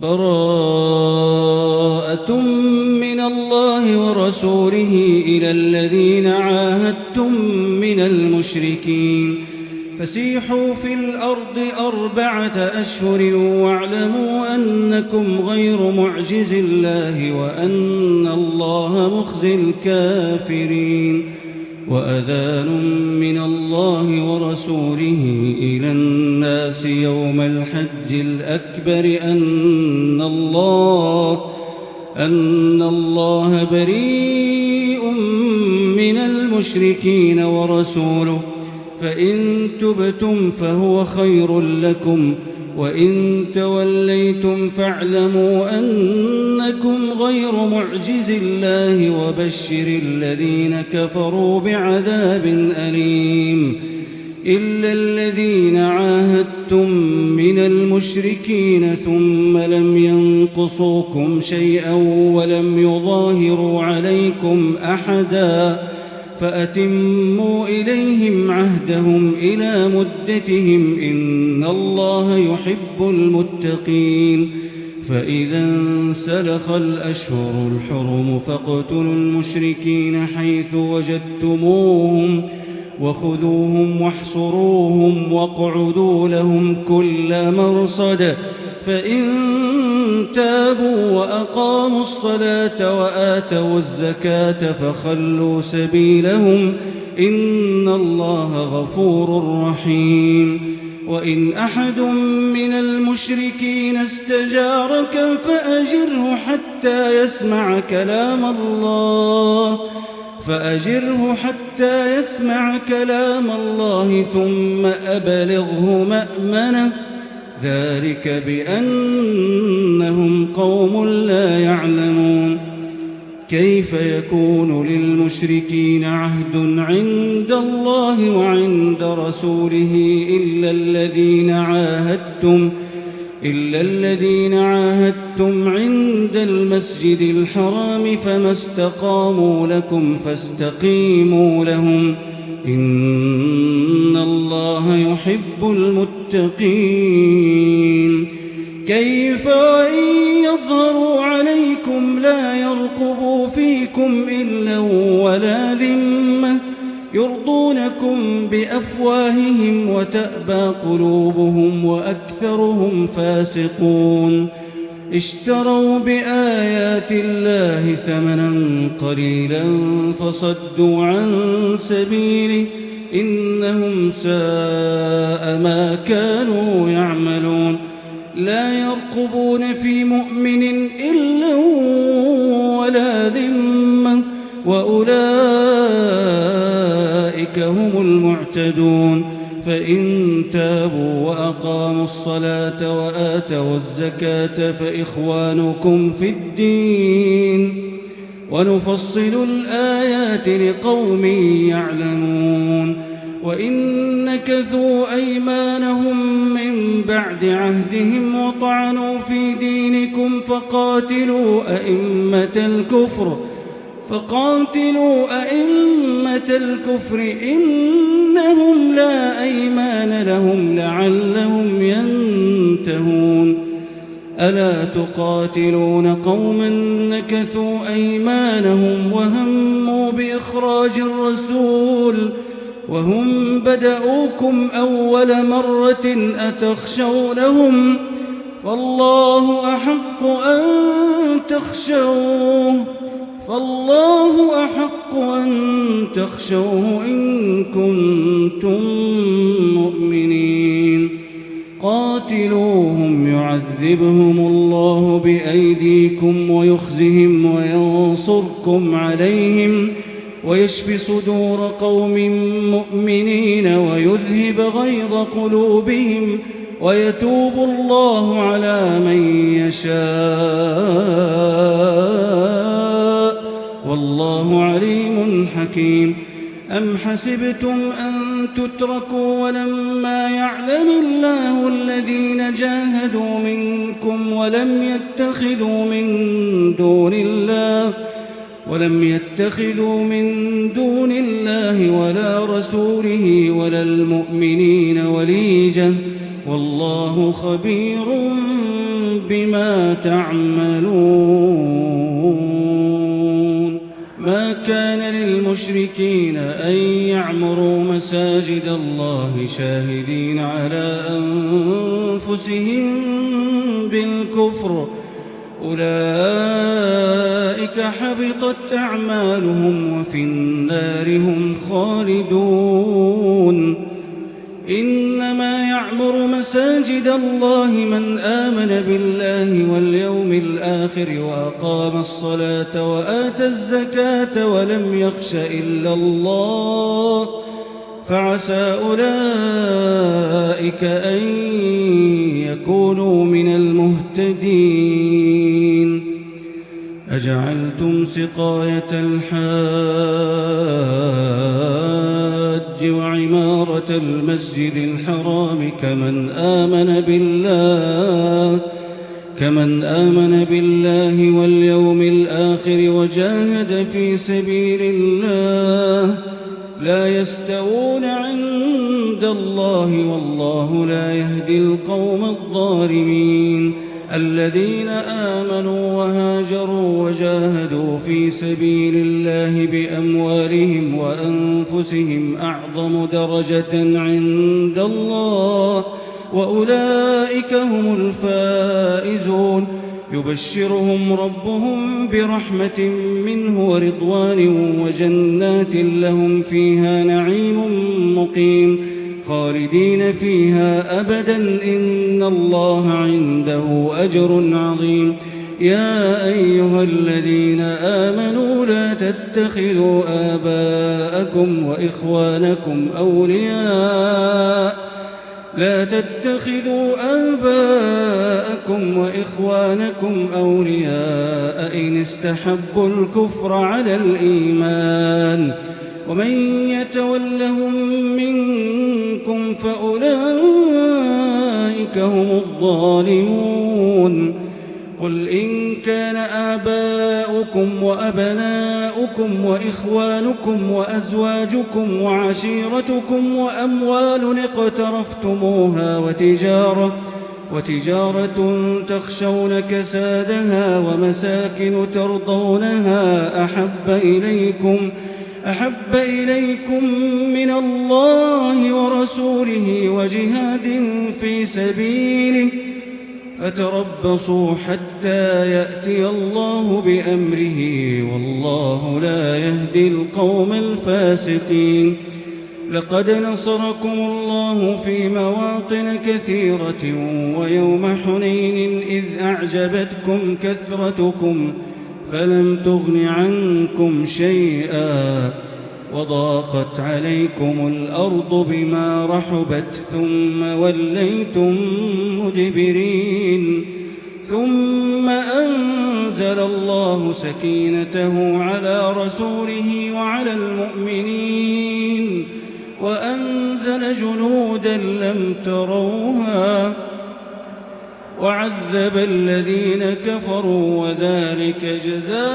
براءة من الله ورسوله إلى الذين عاهدتم من المشركين فسيحوا في الأرض 4 أشهر واعلموا أنكم غير معجز الله وأن الله مخزي الكافرين وأذان من الله ورسوله إلى الناس يوم الحج الأكبر أن الله بريء من المشركين ورسوله فإن تبتم فهو خير لكم وإن توليتم فاعلموا أنكم غير معجز الله وبشر الذين كفروا بعذاب أليم إلا الذين عاهدتم من المشركين ثم لم ينقصوكم شيئا ولم يظاهروا عليكم أحدا فأتموا إليهم عهدهم إلى مدتهم إن الله يحب المتقين فإذا انسلخ الأشهر الحرم فاقتلوا المشركين حيث وجدتموهم وخذوهم واحصروهم واقعدوا لهم كل مرصد فإن تابوا وأقاموا الصلاة وآتوا الزكاة فخلوا سبيلهم إن الله غفور رحيم وإن أحد من المشركين استجارك فأجره حتى يسمع كلام الله ثم أبلغه مأمنه ذلك بأنهم قوم لا يعلمون كيف يكون للمشركين عهد عند الله وعند رسوله إلا الذين عاهدتم عند المسجد الحرام فما استقاموا لكم فاستقيموا لهم إن الله يحب المتقين كيف وإن يظهروا عليكم لا يرقبوا فيكم إلا ولا ذمة يرضونكم بأفواههم وتأبى قلوبهم وأكثرهم فاسقون اشتروا بآيات الله ثمنا قليلا فصدوا عن سبيله إنهم ساء ما كانوا يعملون لا يرقبون في مؤمن إلا ولا ذمة وأولئك هم المعتدون فإن تابوا وأقاموا الصلاة وآتوا الزكاة فإخوانكم في الدين ونفصل الآيات لقوم يعلمون وإن نكثوا أيمانهم من بعد عهدهم وطعنوا في دينكم فقاتلوا أئمة الكفر إنهم لا أيمان لهم لعلهم ينتهون ألا تقاتلون قوما نكثوا أيمانهم وهموا بإخراج الرسول وهم بدأوكم أول مرة أتخشونهم فالله أحق أن تخشوه إن كنتم مؤمنين قاتلوهم يعذبهم الله بأيديكم ويخزهم وينصركم عليهم ويشف صدور قوم مؤمنين ويذهب غيظ قلوبهم ويتوب الله على من يشاء والله عليم حكيم أم حسبتم أن تتركوا ولما يعلم الله الذين جاهدوا منكم ولم يتخذوا من دون الله ولا رسوله ولا المؤمنين وليجة والله خبير بما تعملون. ما كان للمشركين أن يعمروا مساجد الله شاهدين على أنفسهم بالكفر، أولئك حبطت أعمالهم وفي النار هم خالدون. إنما يعمر مساجد الله من آمن بالله واليوم الآخر وأقام الصلاة وآتى الزكاة ولم يخش إلا الله، فعسى أولئك أن يكونوا من المهتدين. أجعلتم سقاية الحاج وعمارة المسجد الحرام كمن آمن بالله واليوم الآخر وجاهد في سبيل الله لا يستوون عند الله، والله لا يهدي القوم الظالمين. الذين آمنوا وهاجروا وجاهدوا في سبيل الله بأموالهم وأنفسهم أعظم درجة عند الله، وأولئك هم الفائزون. يبشرهم ربهم برحمة منه ورضوان وجنات لهم فيها نعيم مقيم خالدين فيها أبدا، إن الله عنده أجر عظيم. يا أيها الذين آمنوا لا تتخذوا آباءكم وإخوانكم أولياء إن استحبوا الكفر على الإيمان، ومن يتولهم منكم فأولئك هم الظالمون. قل إن كان آباؤكم وأبناؤكم وإخوانكم وأزواجكم وعشيرتكم وأموال اقترفتموها وتجارة تخشون كسادها ومساكن ترضونها أحب إليكم من الله ورسوله وجهاد في سبيله فتربصوا حتى يأتي الله بأمره، والله لا يهدي القوم الفاسقين. لقد نصركم الله في مواطن كثيرة ويوم حنين إذ أعجبتكم كثرتكم فلم تغن عنكم شيئا وضاقت عليكم الأرض بما رحبت ثم وليتم مدبرين. ثم أنزل الله سكينته على رسوله وعلى المؤمنين وأنزل جنودا لم تروها وعذب الذين كفروا، وذلك جزاء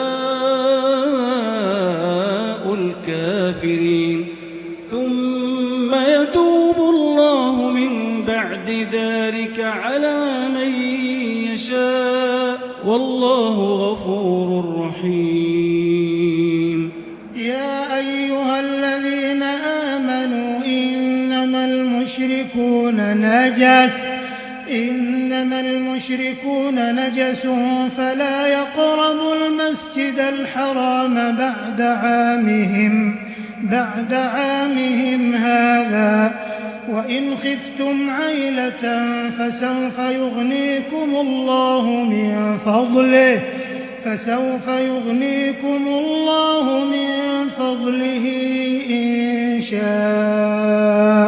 الكافرين. ثم يتوب الله من بعد ذلك على من يشاء، والله غفور رحيم. يا أيها الذين آمنوا إنما المشركون نجس فلا يقربوا المسجد الحرام بعد عامهم هذا، وإن خفتم عيلة فسوف يغنيكم الله من فضله إن شاء،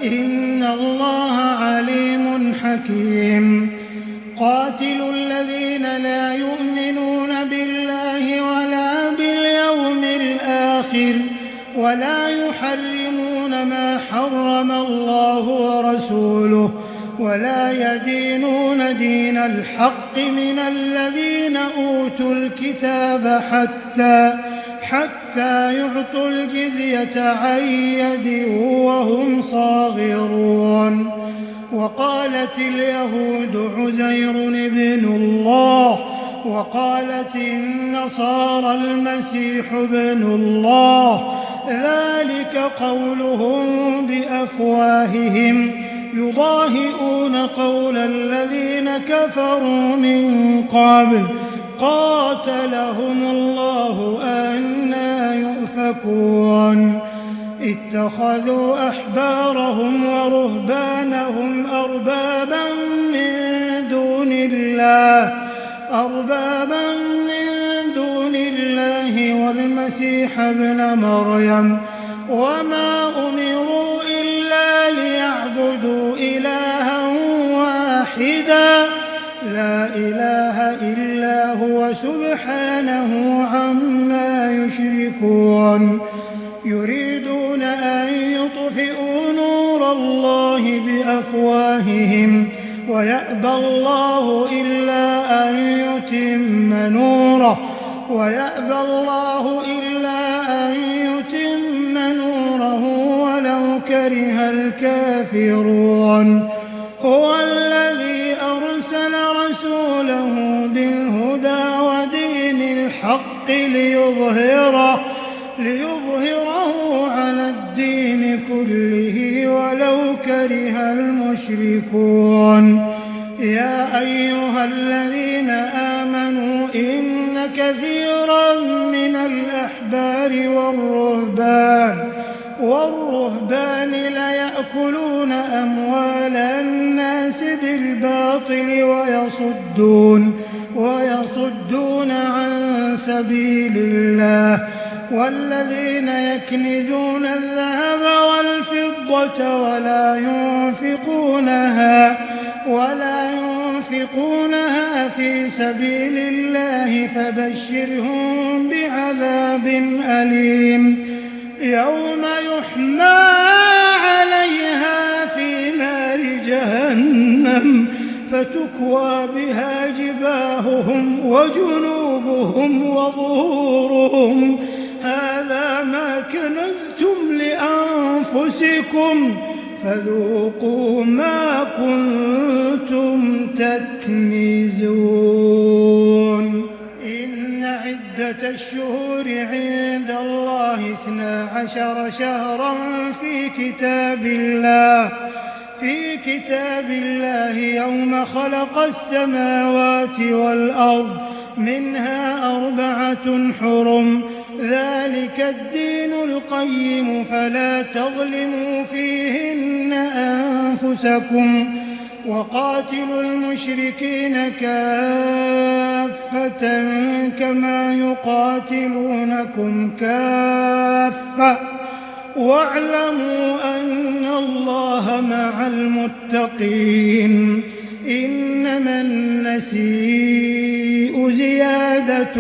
إن الله عليم حكيم. قاتلوا الذين لا يؤمنون بالله ولا باليوم الآخر ولا يحرمون ما حرم الله ورسوله ولا يدينون دين الحق من الذين أوتوا الكتاب حتى يعطوا الجزية عن يد وهم صاغرون. وقالت اليهود عزير ابن الله، وقالت النصارى المسيح ابن الله، ذلك قولهم بأفواههم يضاهئون قول الذين كفروا من قبل قاتلهم الله أنى يؤفكون. اتخذوا أحبارهم ورهبانهم أربابا من دون الله والمسيح ابن مريم، وما أمروا إلا ليعبدوا إلها واحدا لا إله إلا هو سبحانه عما يشركون. يريدون أن يطفئوا نور الله بأفواههم ويأبى الله إلا أن يتم نوره ولو كره الكافرون. هو الذي أرسل رسوله بالهدى ودين الحق ليظهره على الدين كله ولو كره المشركون. يا أيها الذين آمنوا إن كثيرا من الأحبار والرهبان ليأكلون أموال الناس بالباطل ويصدون عن سبيل الله. والذين يكنزون الذهب والفضة ولا ينفقونها في سبيل الله فبشرهم بعذاب أليم يوم يحمى عليها في نار جهنم فتكوى بها جباههم وجنوبهم وظهورهم هذا ما كنزتم لأنفسكم فذوقوا ما كنتم تكنزون. إن عدة الشهور عند الله 12 شهرا في كتاب الله يوم خلق السماوات والأرض منها 4 حرم ذلك الدين القيم فلا تظلموا فيهن أنفسكم وقاتلوا المشركين كافة كما يقاتلونكم كافة واعلموا أن الله مع المتقين. إنما النسيء زيادة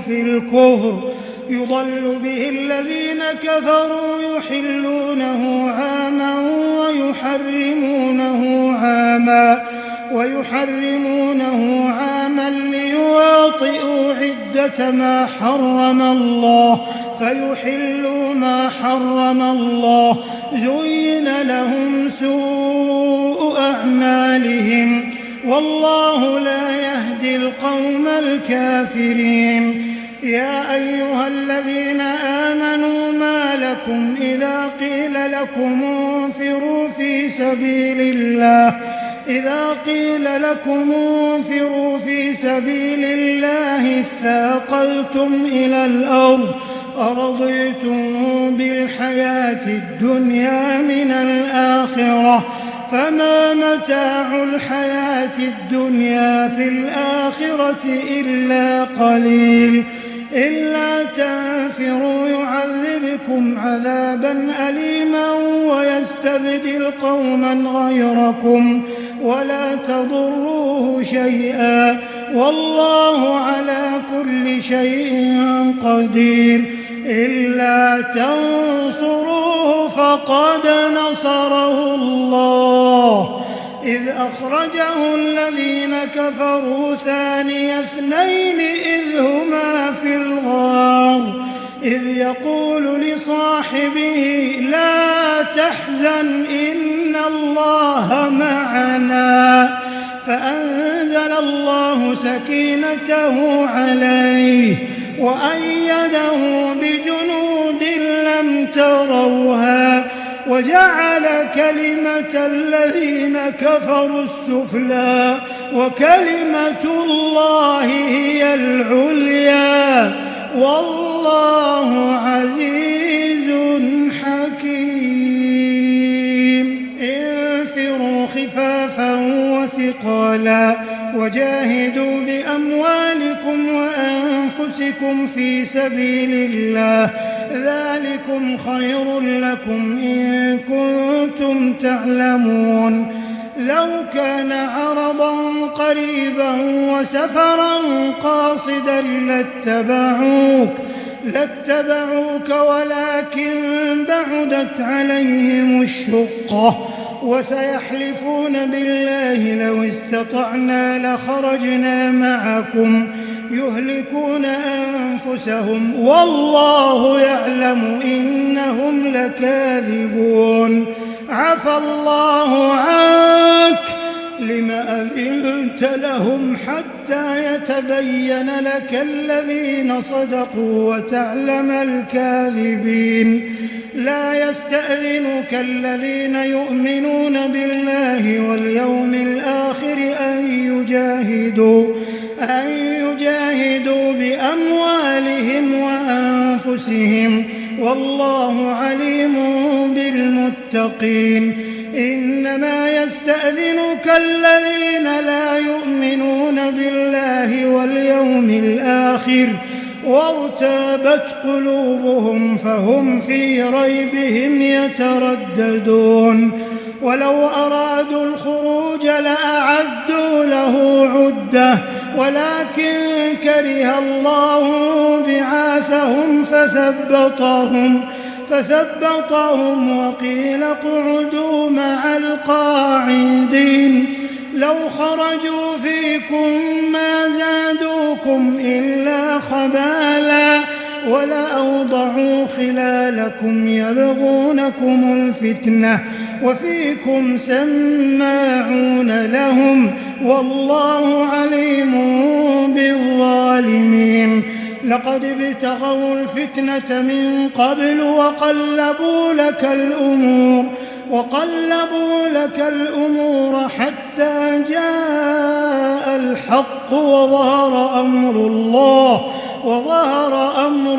في الكفر يضل به الذين كفروا يحلونه عاما ويحرمونه عاما ليواطئوا عدة ما حرم الله فيحلوا ما حرم الله. زين لهم سوء أعمالهم والله لا يهدي القوم الكافرين. يا أيها الذين آمنوا ما لكم إذا قيل لكم انفروا في سبيل الله اثاقلتم إلى الأرض أرضيتم بالحياة الدنيا من الآخرة فما متاع الحياة الدنيا في الآخرة إلا قليل. إلا تنفروا يعذبكم عذابا أليما ويستبدل قوما غيركم ولا تضروه شيئا والله على كل شيء قدير. إلا تنصروه فقد نصره الله إذ أخرجه الذين كفروا ثاني اثنين إذ يقول لصاحبه لا تحزن إن الله معنا فأنزل الله سكينته عليه وأيده بجنود لم تروها وجعل كلمة الذين كفروا السفلى وكلمة الله هي العليا والله عزيز حكيم. انفروا خفافا وثقالا وجاهدوا بأموالكم وأنفسكم في سبيل الله ذلكم خير لكم إن كنتم تعلمون. لو كان عرضا قريبا وسفرا قاصدا لاتبعوك ولكن بعدت عليهم الشقة وسيحلفون بالله لو استطعنا لخرجنا معكم يهلكون أنفسهم والله يعلم إنهم لكاذبون. عفى الله عنك لم أذنت لهم حتى يتبين لك الذين صدقوا وتعلم الكاذبين. لا يستأذنك الذين يؤمنون بالله واليوم الآخر أن يجاهدوا بأموالهم وأنفسهم والله عليم بالمتقين. إنما يستأذنك الذين لا يؤمنون بالله واليوم الآخر وارتابت قلوبهم فهم في ريبهم يترددون. ولو أرادوا الخروج لأعدوا له عدة ولكن كره الله بعاثهم فثبطهم وقيل اقعدوا مع القاعدين. لو خرجوا فيكم ما زادوكم إلا خبالا ولأوضعوا خلالكم يبغونكم الفتنة وفيكم سماعون لهم والله عليم بالظالمين. لقد ابتغوا الفتنة من قبل وقلبوا لك الأمور حتى جاء الحق وظهر أمر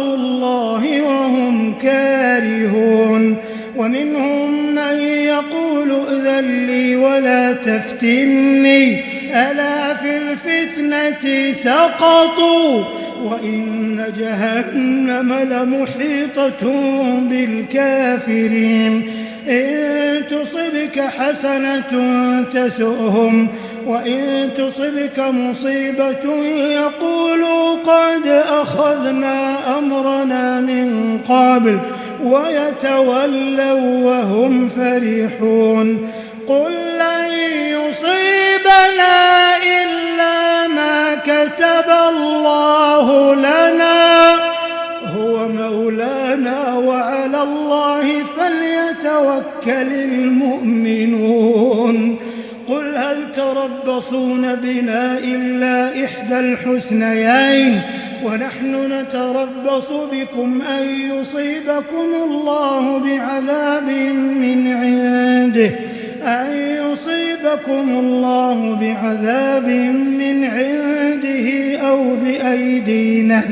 الله وهم كارهون. ومنهم من يقول ائذن لي ولا تفتني ألا في الفتنة سقطوا وإن جهنم لمحيطة بالكافرين. إن تصبك حسنة تسؤهم وإن تصبك مصيبة يقولوا قد أخذنا أمرنا من قبل ويتولوا وهم فرحون. قل لن يصيبنا إلا ما كتب الله لنا هو مولانا وعلى الله فليتوكل المؤمنون. قل هل تربصون بنا إلا إحدى الحسنيين ونحن نتربص بكم أن يصيبكم الله بعذاب من عنده أو بأيدينا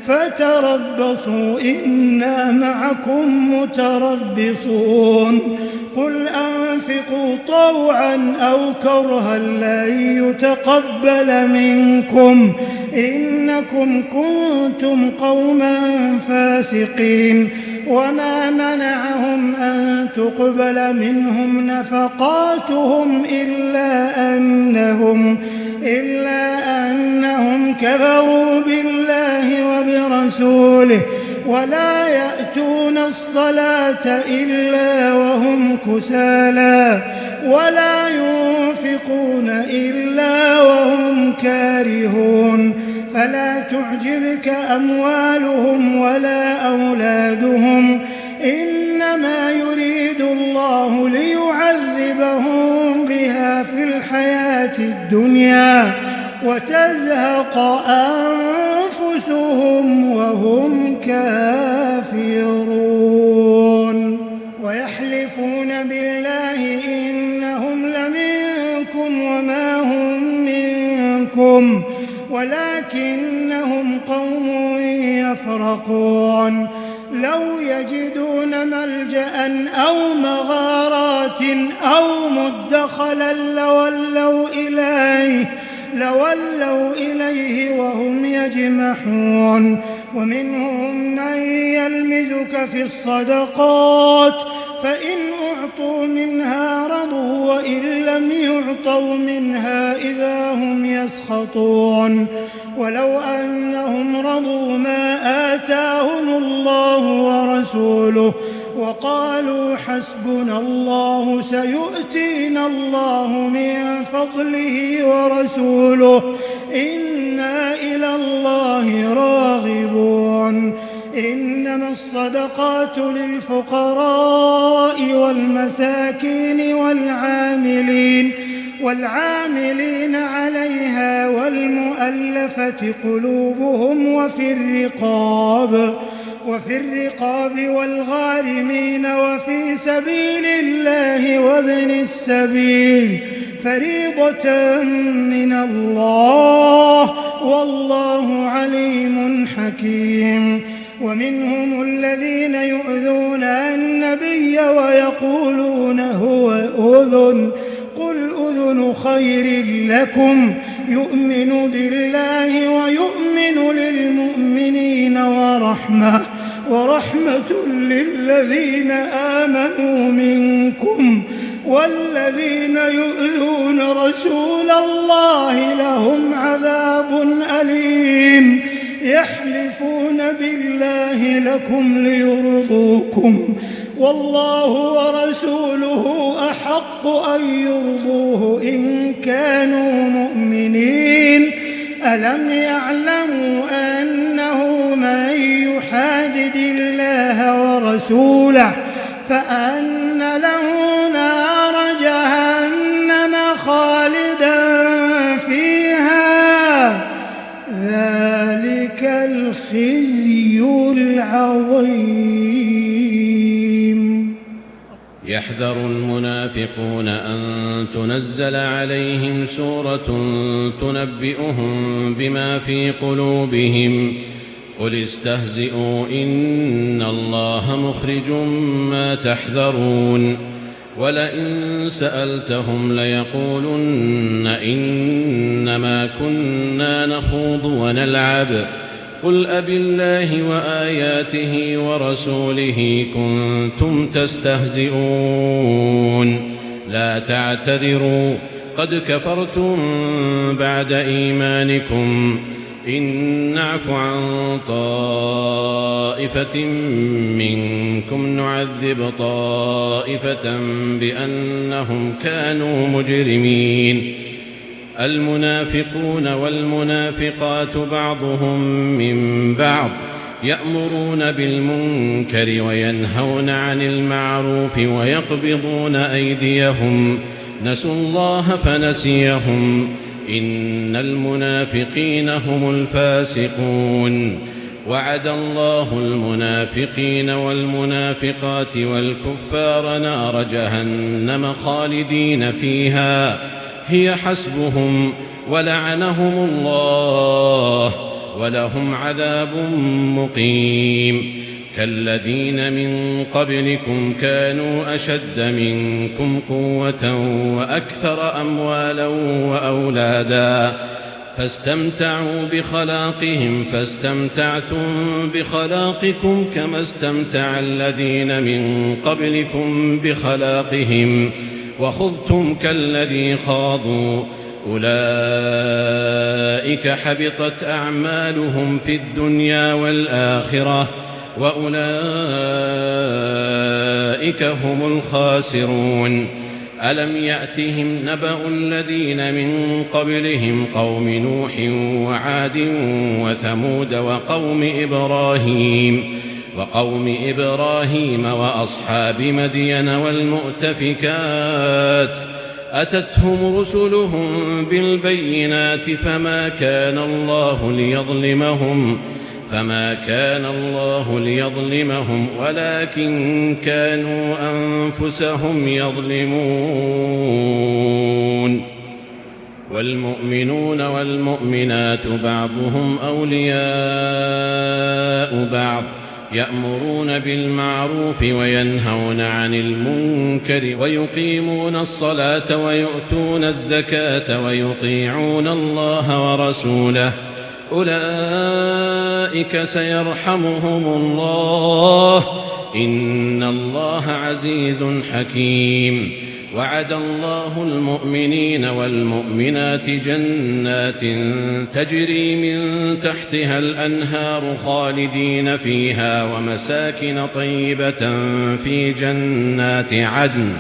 فتربصوا إنا معكم متربصون. قل أنفقوا طوعا أو كرها لن يتقبل منكم إنكم كنتم قوما فاسقين. وما منعهم أن تقبل منهم نفقاتهم إلا أنهم كفروا بالله وبرسوله ولا يأتون الصلاة إلا وهم كسالى ولا ينفقون إلا وهم كارهون. فلا تعجبك أموالهم ولا أولادهم إنما يريد الله ليعذبهم بها في الحياة الدنيا وتزهق أنفسهم وهم كافرون ويحلفون بالله إنهم لمنكم وما هم منكم ولكنهم قوم يفرقون لو يجدون ملجأ أو مغارات أو مدخلا لولوا إليه وهم يجمحون ومنهم من يلمزك في الصدقات فإن أعطوا منها رضوا وإن لم يعطوا منها إذا هم يسخطون ولو أنهم رضوا ما آتاهم الله ورسوله وقالوا حسبنا الله سيؤتينا الله من فضله ورسوله إنا إلى الله راغبون إنما الصدقات للفقراء والمساكين والعاملين عليها والمؤلفة قلوبهم وفي الرقاب والغارمين وفي سبيل الله وابن السبيل فريضة من الله والله عليم حكيم ومنهم الذين يؤذون النبي ويقولون هو أذن قل أذن خير لكم يؤمن بالله ويؤمن للمؤمنين ورحمة للذين آمنوا منكم والذين يؤذون رسول الله لهم عذاب أليم يحلفون بالله لكم ليرضوكم والله ورسوله أحق أن يرضوه إن كانوا مؤمنين ألم يعلموا أنه من يحادد الله ورسوله فأن له نار جهنم خالدا فيها ذلك الخزي العظيم. يحذر المنافقون أن تنزل عليهم سورة تنبئهم بما في قلوبهم قل استهزئوا إن الله مخرج ما تحذرون ولئن سألتهم ليقولن إنما كنا نخوض ونلعب قل أبالله وآياته ورسوله كنتم تستهزئون لا تعتذروا قد كفرتم بعد إيمانكم إن نعف عن طائفة منكم نعذب طائفة بأنهم كانوا مجرمين المنافقون والمنافقات بعضهم من بعض يأمرون بالمنكر وينهون عن المعروف ويقبضون أيديهم نسوا الله فنسيهم إن المنافقين هم الفاسقون وعد الله المنافقين والمنافقات والكفار نار جهنم خالدين فيها هي حسبهم ولعنهم الله ولهم عذاب مقيم كالذين من قبلكم كانوا أشد منكم قوة وأكثر أموالا وأولادا فاستمتعوا بخلاقهم فاستمتعتم بخلاقكم كما استمتع الذين من قبلكم بخلاقهم وخضتم كالذي خاضوا أولئك حبطت أعمالهم في الدنيا والآخرة وأولئك هم الخاسرون ألم يأتهم نبأ الذين من قبلهم قوم نوح وعاد وثمود وقوم إبراهيم وأصحاب مدين والمؤتفكات أتتهم رسلهم بالبينات فما كان الله ليظلمهم ولكن كانوا أنفسهم يظلمون. والمؤمنون والمؤمنات بعضهم أولياء بعض يأمرون بالمعروف وينهون عن المنكر ويقيمون الصلاة ويؤتون الزكاة ويطيعون الله ورسوله أولئك سيرحمهم الله إن الله عزيز حكيم. وعد الله المؤمنين والمؤمنات جنات تجري من تحتها الأنهار خالدين فيها ومساكن طيبة في جنات عدن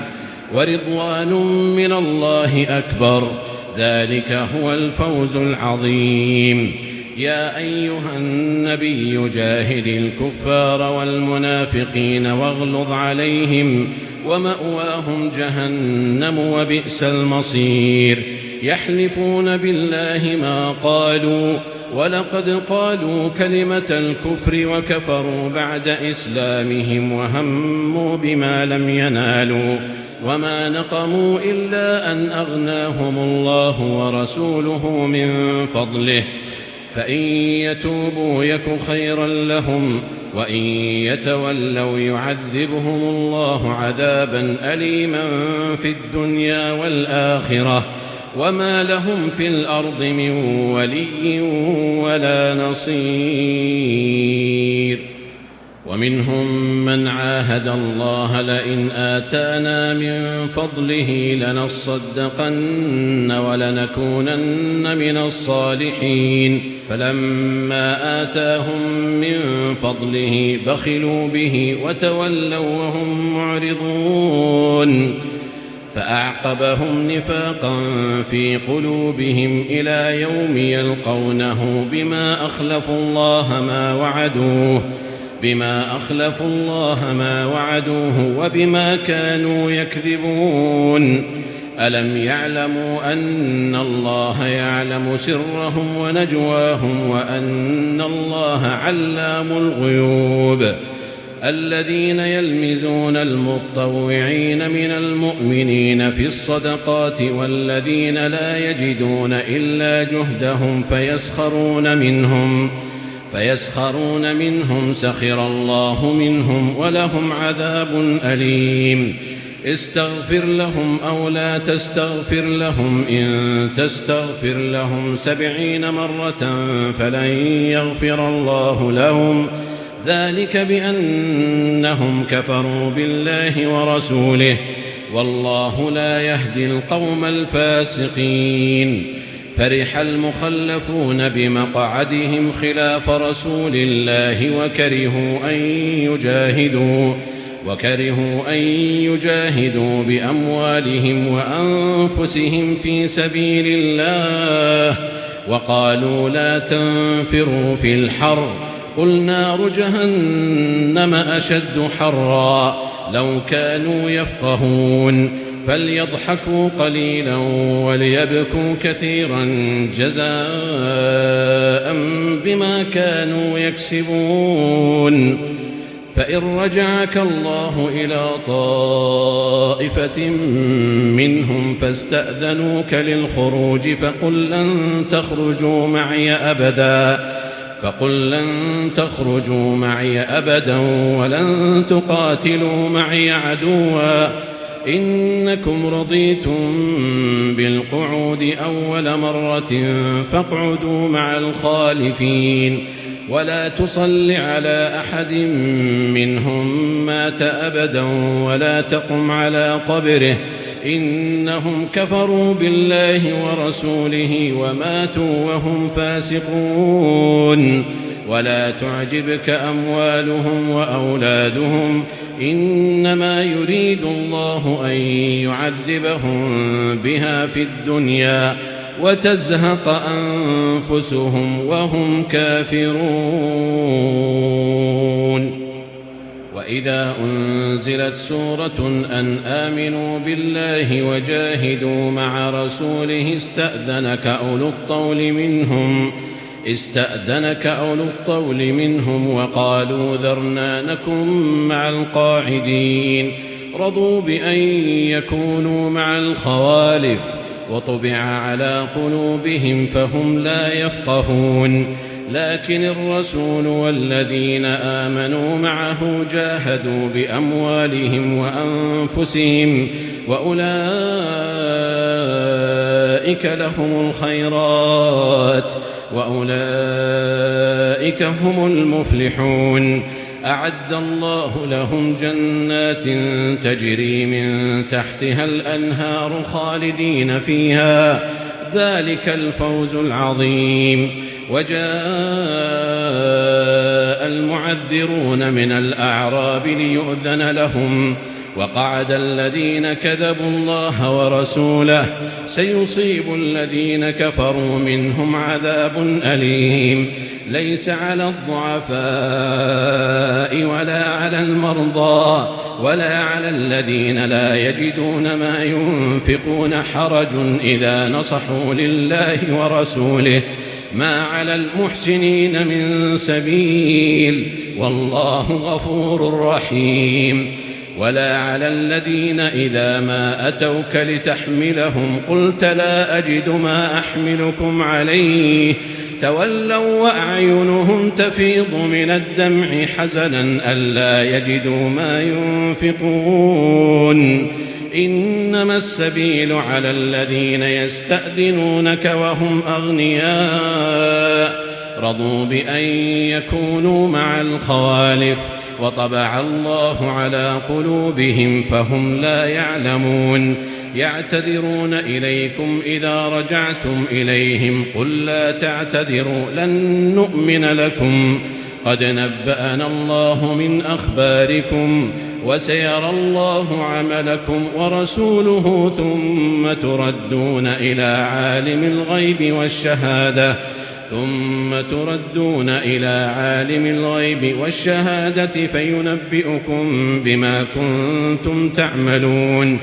ورضوان من الله أكبر ذلك هو الفوز العظيم. يا أيها النبي جاهد الكفار والمنافقين واغلظ عليهم ومأواهم جهنم وبئس المصير. يحلفون بالله ما قالوا ولقد قالوا كلمة الكفر وكفروا بعد إسلامهم وهموا بما لم ينالوا وما نقموا إلا أن أغناهم الله ورسوله من فضله فإن يتوبوا يك خيرا لهم وإن يتولوا يعذبهم الله عذابا أليما في الدنيا والآخرة وما لهم في الأرض من ولي ولا نصير. ومنهم من عاهد الله لئن آتانا من فضله لنصدقن ولنكونن من الصالحين فلما آتاهم من فضله بخلوا به وتولوا وهم معرضون فأعقبهم نفاقا في قلوبهم إلى يوم يلقونه بما أخلفوا الله ما وعدوه وبما كانوا يكذبون. ألم يعلموا أن الله يعلم سرهم ونجواهم وأن الله علام الغيوب. الذين يلمزون المطوعين من المؤمنين في الصدقات والذين لا يجدون إلا جهدهم فيسخرون منهم سخر الله منهم ولهم عذاب أليم. استغفر لهم أو لا تستغفر لهم إن تستغفر لهم 70 مرة فلن يغفر الله لهم ذلك بأنهم كفروا بالله ورسوله والله لا يهدي القوم الفاسقين. فرح المخلفون بمقعدهم خلاف رسول الله وكرهوا أن يجاهدوا بأموالهم وأنفسهم في سبيل الله وقالوا لا تنفروا في الحر قل نار جهنم أشد حرا لو كانوا يفقهون فليضحكوا قليلا وليبكوا كثيرا جزاء بما كانوا يكسبون. فإن رجعك الله إلى طائفة منهم فاستأذنوك للخروج فقل لن تخرجوا معي أبدا ولن تقاتلوا معي عدوا إنكم رضيتم بالقعود أول مرة فاقعدوا مع الخالفين ولا تصل على أحد منهم مات أبدا ولا تقم على قبره إنهم كفروا بالله ورسوله وماتوا وهم فاسقون. ولا تعجبك أموالهم وأولادهم إنما يريد الله أن يعذبهم بها في الدنيا وتزهق أنفسهم وهم كافرون. وإذا أنزلت سورة أن آمنوا بالله وجاهدوا مع رسوله استأذنك أولو الطول منهم وقالوا ذرنا نكن مع القاعدين رضوا بأن يكونوا مع الخوالف وطبع على قلوبهم فهم لا يفقهون. لكن الرسول والذين آمنوا معه جاهدوا بأموالهم وأنفسهم وأولئك لهم الخيرات وأولئك هم المفلحون. أعد الله لهم جنات تجري من تحتها الأنهار خالدين فيها ذلك الفوز العظيم. وجاء المعذرون من الأعراب ليؤذن لهم وقعد الذين كذبوا الله ورسوله سيصيب الذين كفروا منهم عذاب أليم. ليس على الضعفاء ولا على المرضى ولا على الذين لا يجدون ما ينفقون حرج إذا نصحوا لله ورسوله ما على المحسنين من سبيل والله غفور رحيم. ولا على الذين إذا ما أتوك لتحملهم قلت لا أجد ما أحملكم عليه تولوا وأعينهم تفيض من الدمع حزنا ألا يجدوا ما ينفقون. إنما السبيل على الذين يستأذنونك وهم أغنياء رضوا بأن يكونوا مع الخوالف وطبع الله على قلوبهم فهم لا يعلمون. يعتذرون إليكم إذا رجعتم إليهم قل لا تعتذروا لن نؤمن لكم قد نبأنا الله من أخباركم وسيرى الله عملكم ورسوله ثم تردون إلى عالم الغيب والشهادة فينبئكم بما كنتم تعملون.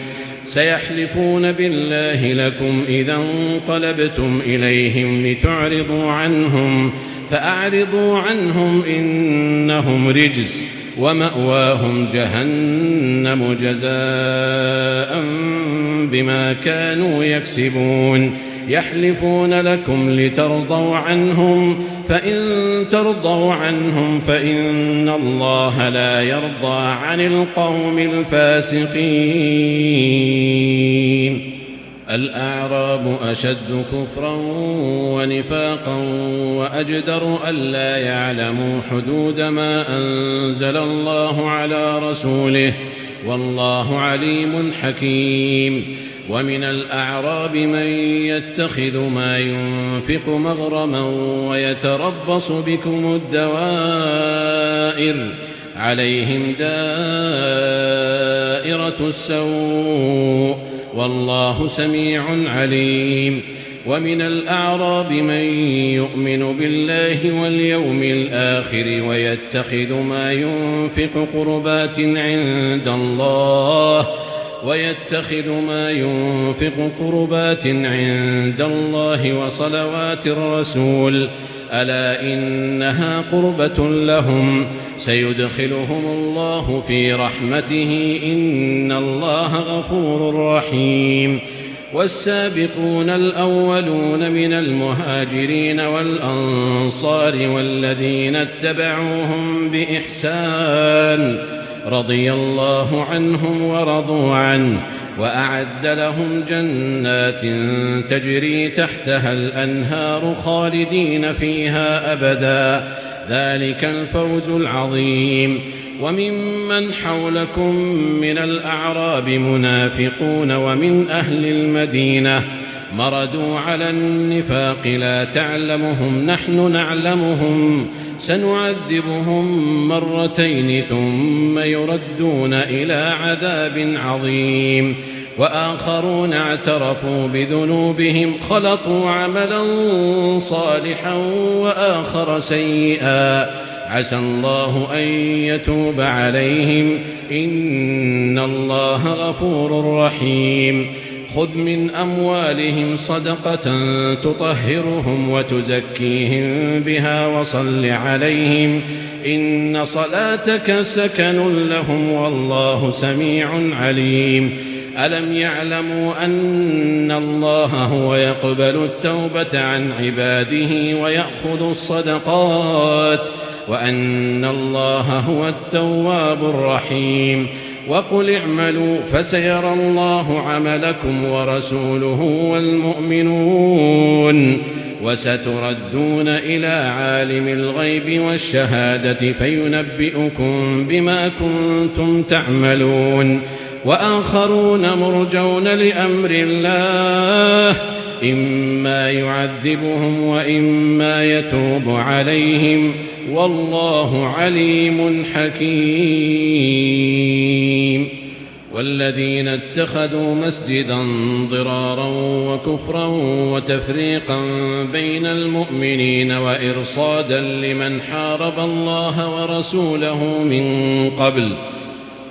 سيحلفون بالله لكم إذا انقلبتم إليهم لتعرضوا عنهم فأعرضوا عنهم إنهم رجس ومأواهم جهنم جزاء بما كانوا يكسبون. يحلفون لكم لترضوا عنهم فإن ترضوا عنهم فإن الله لا يرضى عن القوم الفاسقين. الأعراب أشد كفرا ونفاقا وأجدر ألا يعلموا حدود ما أنزل الله على رسوله والله عليم حكيم. ومن الأعراب من يتخذ ما ينفق مغرما ويتربص بكم الدوائر عليهم دائرة السوء والله سميع عليم. ومن الأعراب من يؤمن بالله واليوم الآخر ويتخذ ما ينفق قربات عند الله وصلوات الرسول ألا إنها قربة لهم سيدخلهم الله في رحمته إن الله غفور رحيم. والسابقون الأولون من المهاجرين والأنصار والذين اتبعوهم بإحسان رضي الله عنهم ورضوا عنه وأعد لهم جنات تجري تحتها الأنهار خالدين فيها أبدا ذلك الفوز العظيم. وممن حولكم من الأعراب منافقون ومن أهل المدينة مردوا على النفاق لا تعلمهم نحن نعلمهم سنعذبهم مرتين ثم يردون إلى عذاب عظيم وآخرون اعترفوا بذنوبهم خلطوا عملا صالحا وآخر سيئا عسى الله أن يتوب عليهم إن الله غفور رحيم خذ من أموالهم صدقة تطهرهم وتزكيهم بها وصل عليهم إن صلاتك سكن لهم والله سميع عليم ألم يعلموا أن الله هو يقبل التوبة عن عباده ويأخذ الصدقات وأن الله هو التواب الرحيم وقل اعملوا فسيرى الله عملكم ورسوله والمؤمنون وستردون إلى عالم الغيب والشهادة فينبئكم بما كنتم تعملون وآخرون مرجون لأمر الله إما يعذبهم وإما يتوب عليهم والله عليم حكيم والذين اتخذوا مسجدا ضرارا وكفرا وتفريقا بين المؤمنين وإرصادا لمن حارب الله ورسوله من قبل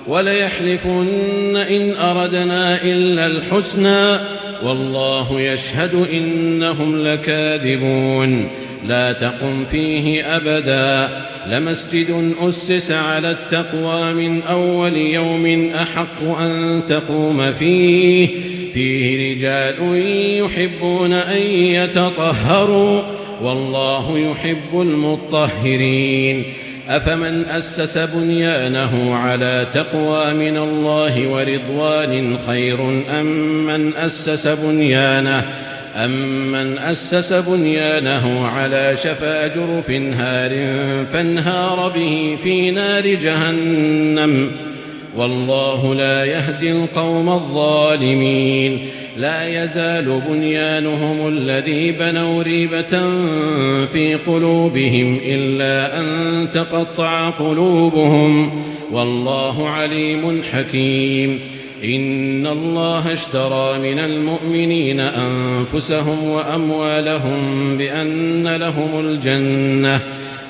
وليحلفن إن أردنا إلا الحسنى والله يشهد إنهم لكاذبون لا تقم فيه أبدا لمسجد أسس على التقوى من أول يوم أحق أن تقوم فيه رجال يحبون أن يتطهروا والله يحب المطهرين أفمن أسس بنيانه على تقوى من الله ورضوان خير أم من أسس بنيانه على شفا جرف هار فانهار به في نار جهنم والله لا يهدي القوم الظالمين لا يزال بنيانهم الذي بنوا ريبة في قلوبهم إلا أن تقطع قلوبهم والله عليم حكيم إن الله اشترى من المؤمنين أنفسهم وأموالهم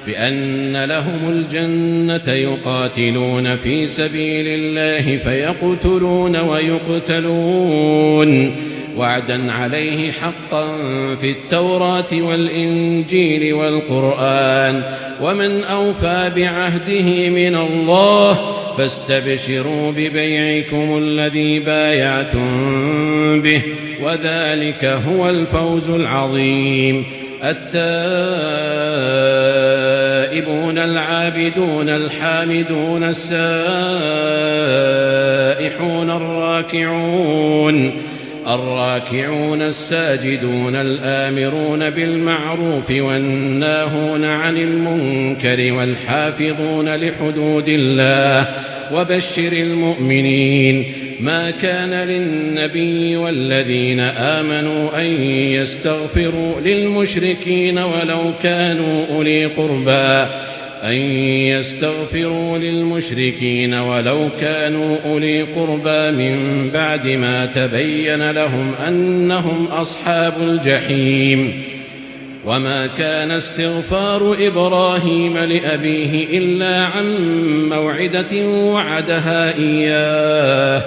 بأن لهم الجنة يقاتلون في سبيل الله فيقتلون ويقتلون وعدا عليه حقا في التوراة والإنجيل والقرآن ومن أوفى بعهده من الله فاستبشروا ببيعكم الذي بايعتم به وذلك هو الفوز العظيم التائبون العابدون الحامدون السائحون الراكعون الساجدون الآمرون بالمعروف والناهون عن المنكر والحافظون لحدود الله وبشر المؤمنين ما كان للنبي والذين آمنوا أن يستغفروا للمشركين ولو كانوا أولي قربى من بعد ما تبين لهم أنهم أصحاب الجحيم وما كان استغفار إبراهيم لأبيه إلا عن موعدة وعدها إياه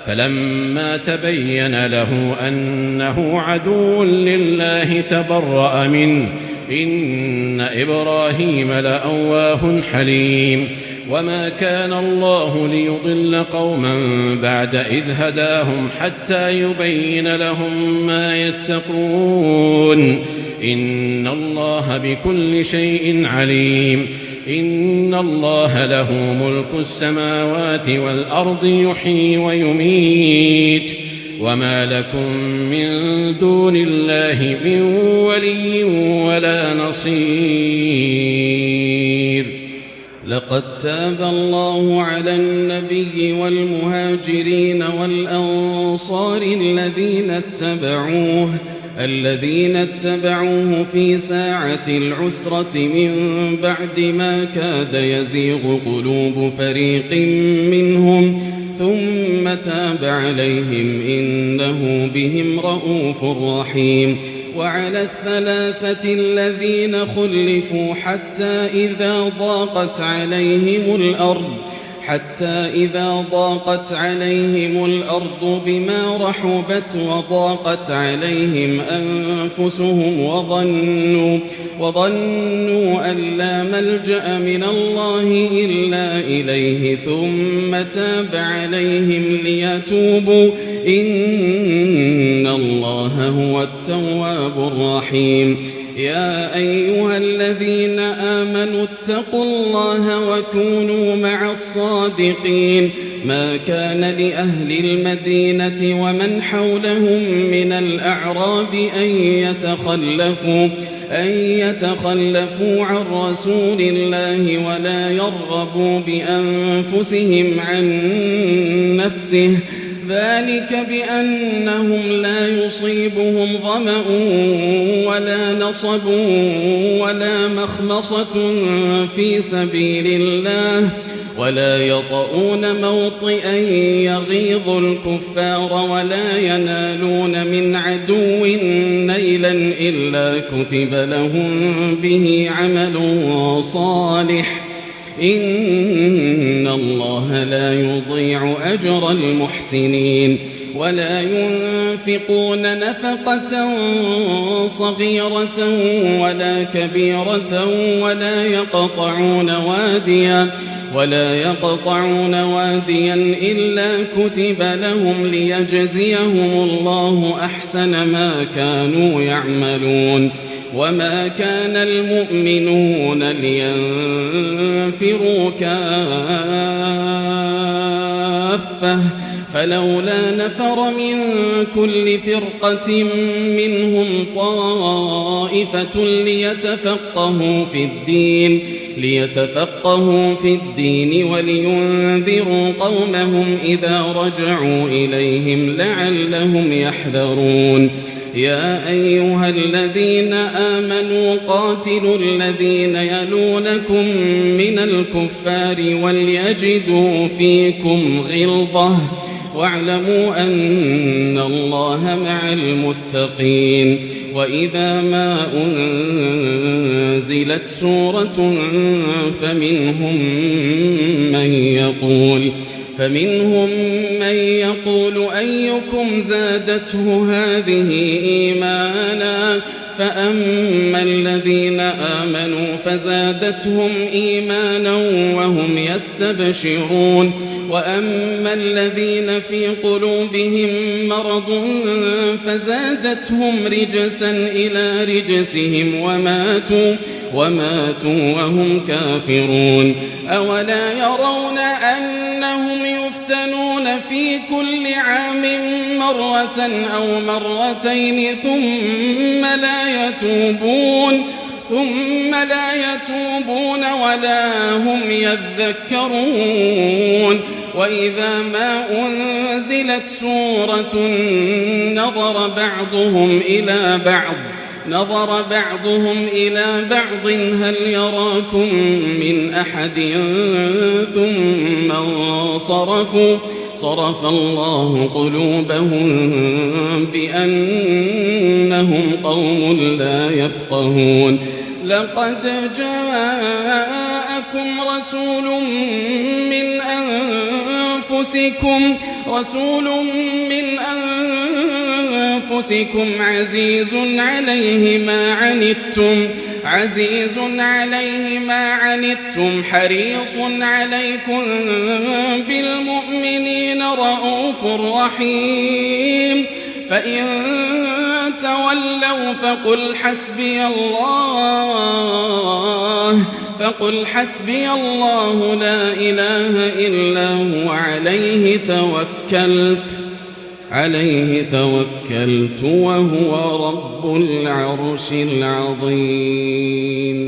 فلما تبين له أنه عدو لله تبرأ منه إن إبراهيم لأواه حليم وما كان الله ليضل قوما بعد إذ هداهم حتى يبين لهم ما يتقون إن الله بكل شيء عليم إن الله له ملك السماوات والأرض يحيي ويميت وما لكم من دون الله من ولي ولا نصير لقد تاب الله على النبي والمهاجرين والأنصار الذين اتبعوه الذين اتبعوه في ساعة العسرة من بعد ما كاد يزيغ قلوب فريق منهم ثم تاب عليهم إنه بهم رءوف رحيم. وعلى الثلاثة الذين خلفوا حتى إذا ضاقت عليهم الأرض بما رحبت وضاقت عليهم أنفسهم وظنوا أن لا ملجأ من الله إلا إليه ثم تاب عليهم ليتوبوا إن الله هو التواب الرحيم. يا أيها الذين آمنوا اتقوا الله وكونوا مع الصادقين. ما كان لأهل المدينة ومن حولهم من الأعراب أن يتخلفوا عن رسول الله ولا يرغبوا بأنفسهم عن نفسه ذلك بأنهم لا يصيبهم ظمأ ولا نصب ولا مخمصة في سبيل الله ولا يطؤون موطئا يغيظ الكفار ولا ينالون من عدو نيلا إلا كتب لهم به عمل صالح إن الله لا يضيع أجر المحسنين. ولا ينفقون نفقة صغيرة ولا كبيرة ولا يقطعون واديا إلا كتب لهم ليجزيهم الله أحسن ما كانوا يعملون. وما كان المؤمنون لينفروا كافة فلولا نفر من كل فرقة منهم طائفة ليتفقهوا في الدين ولينذروا قومهم إذا رجعوا إليهم لعلهم يحذرون. يا أيها الذين آمنوا قاتلوا الذين يلونكم من الكفار وليجدوا فيكم غلظة واعلموا أن الله مع المتقين. وإذا ما أنزلت سورة فمنهم من يقول أيكم زادته هذه إيمانا فأما الذين آمنوا فزادتهم إيمانا وهم يستبشرون وأما الذين في قلوبهم مرض فزادتهم رجسا إلى رجسهم وماتوا وهم كافرون. أولا يرون أنهم يفتنون في كل عام مرة أو مرتين ثم لا يتوبون ولا هم يذكرون. وإذا ما أنزلت سورة نظر بعضهم إلى بعض هل يراكم من أحد ثم انصرفوا صرف الله قلوبهم بأنهم قوم لا يفقهون. لقد جاءكم رسول من أنفسكم عزيز عليه ما عنتم حريص عليكم بالمؤمنين رؤوف رحيم. فإن تولوا فقل حسبي الله لا إله إلا هو عليه توكلت وهو رب العرش العظيم.